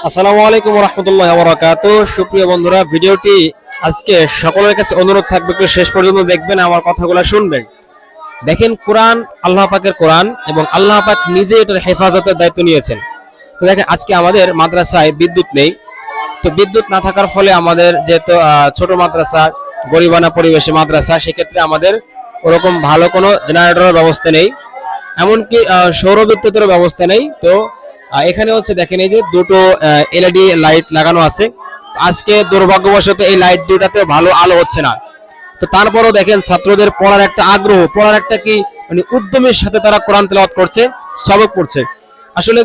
আসসালামু আলাইকুম ওয়া রাহমাতুল্লাহি ওয়া বারাকাতুহু। সুপ্রিয় বন্ধুরা, ভিডিওটি আজকে সকলের কাছে অনুরোধ থাকবে একটু শেষ পর্যন্ত দেখবেন, আমার কথাগুলো শুনবেন। দেখেন, কোরআন আল্লাহ পাকের কোরআন এবং আল্লাহ পাক নিজে এটার হেফাজতের দায়িত্ব নিয়েছেন। তো দেখেন, আজকে আমাদের মাদ্রাসায় বিদ্যুৎ নেই। তো বিদ্যুৎ না থাকার ফলে আমাদের যেহেতু ছোট মাদ্রাসা, গরিবানা পরিবেশে মাদ্রাসা, সেক্ষেত্রে আমাদের ওরকম ভালো কোনো জেনারেটরের ব্যবস্থা নেই, এমনকি সৌর বিদ্যুতের ব্যবস্থা নেই। তো এখানে হচ্ছে দেখেন, এই যে দুটো এলইডি লাইট লাগানো আছে। আজকে দুর্ভাগ্যবশত এই লাইট দুটাতে ভালো আলো হচ্ছে না। তো তারপরও দেখেন, ছাত্রদের পড়ার একটা আগ্রহ, পড়ার একটা কি মানে উদ্যমের সাথে তারা কোরআন তেলাওয়াত করছে, সবক পড়ছে। আসলে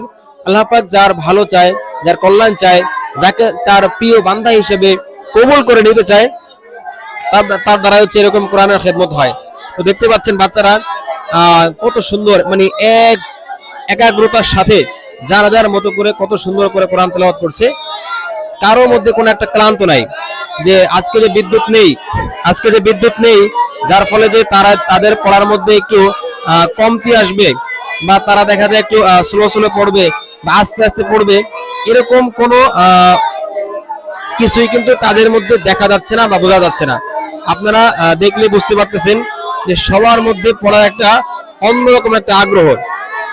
আল্লাহ পাক যার ভালো চায়, যার কল্যাণ চায়, যাকে তার প্রিয় বান্দা হিসেবে কবুল করে নিতে চায়, তার দ্বারা হচ্ছে এরকম কোরআনের খেদমত হয়। তো দেখতে পাচ্ছেন বাচ্চারা কত সুন্দর, মানে একাগ্রতার সাথে যার যার মতো করে কত সুন্দর করে কোরআন তেলাওয়াত করছে। কারো মধ্যে কোনো একটা ক্লান্ত নাই যে আজকে যে বিদ্যুৎ নেই, যার ফলে যে তাদের পড়ার মধ্যে একটু কমতি আসবে, বা তারা দেখা যায় একটু স্লো পড়বে বা আস্তে আস্তে পড়বে, এরকম কোনো কিছুই কিন্তু তাদের মধ্যে দেখা যাচ্ছে না বা বোঝা যাচ্ছে না। আপনারা দেখলে বুঝতে পারতেছেন যে সবার মধ্যে পড়ার একটা অন্যরকম একটা আগ্রহ,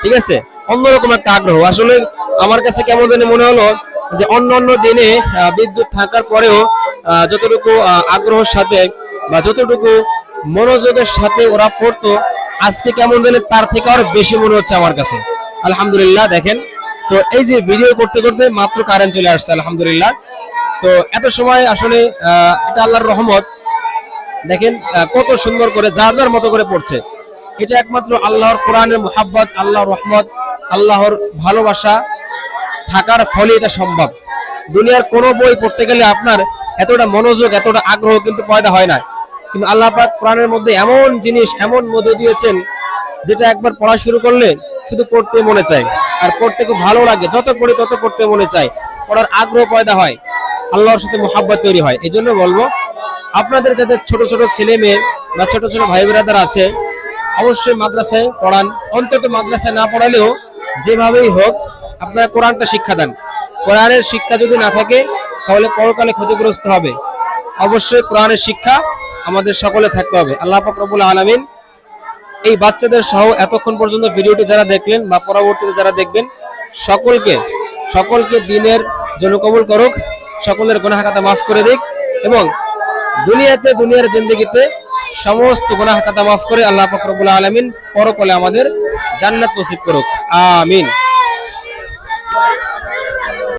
ঠিক আছে, অন্যরকম একটা আগ্রহ। আসলে আমার কাছে কেমন জানি মনে হলো যে অন্য দিনে বিদ্যুৎ থাকার পরেও যতটুকু আগ্রহের সাথে বা যতটুকু মনোযোগের সাথে ওরা পড়তো, আজকে কেমন জানি তার থেকে আরো বেশি মনে হচ্ছে আমার কাছে। আলহামদুলিল্লাহ। দেখেন, তো এই যে ভিডিও করতে করতে মাত্র কারেন্ট চলে আসছে, আলহামদুলিল্লাহ। তো এত সময় আসলে এটা আল্লাহর রহমত। দেখেন কত সুন্দর করে যার যার মতো করে পড়ছে। এটা একমাত্র আল্লাহর কোরআনের মুহাব্বত, আল্লাহর রহমত, আল্লাহর ভালোবাসা থাকার ফলে এটা সম্ভব। দুনিয়ার কোনো বই পড়তে গেলে আপনার এতটা মনোযোগ, এতটা আগ্রহ কিন্তু পয়দা হয় না। কিন্তু আল্লাহ পাক কোরআনের মধ্যে এমন জিনিস, এমন মধ্যে দিয়েছেন, যেটা একবার পড়া শুরু করলে শুধু পড়তে মনে চায়, আর পড়তে খুব ভালো লাগে। যত পড়ি তত পড়তে মনে চায়, পড়ার আগ্রহ পয়দা হয়, আল্লাহর সাথে মুহাব্বত তৈরি হয়। এই জন্য বলবো, আপনাদের যাদের ছোট ছোট ছেলে মেয়ে বা ছোট ছোট ভাই বেরাদার আছে, অবশ্যই মাদ্রাসায় পড়ান। অন্তত মাদ্রাসায় না পড়ালেও যেভাবেই হোক আপনারা কোরআনটা শিক্ষা দেন। কোরআনের শিক্ষা যদি না থাকে তাহলে পরকালে ক্ষতিগ্রস্ত হবে। অবশ্যই কোরআনের শিক্ষা আমাদের সকলে থাকতে হবে। আল্লাহ পাক রব্বুল আলামিন এই বাচ্চাদের সহ এতক্ষণ পর্যন্ত ভিডিওটি যারা দেখলেন বা পরবর্তীতে যারা দেখবেন, সকলকে দিনের জন্য কবুল করুক, সকলের গুনাহ খাতা মাফ করে দিক, এবং দুনিয়ার জিন্দেগিতে সমস্ত গুনাহ খাতা মাফ করে আল্লাহ পাক রব্বুল আলামিন পরকালে আমাদের জান্নাত নসিব করুক। আমিন।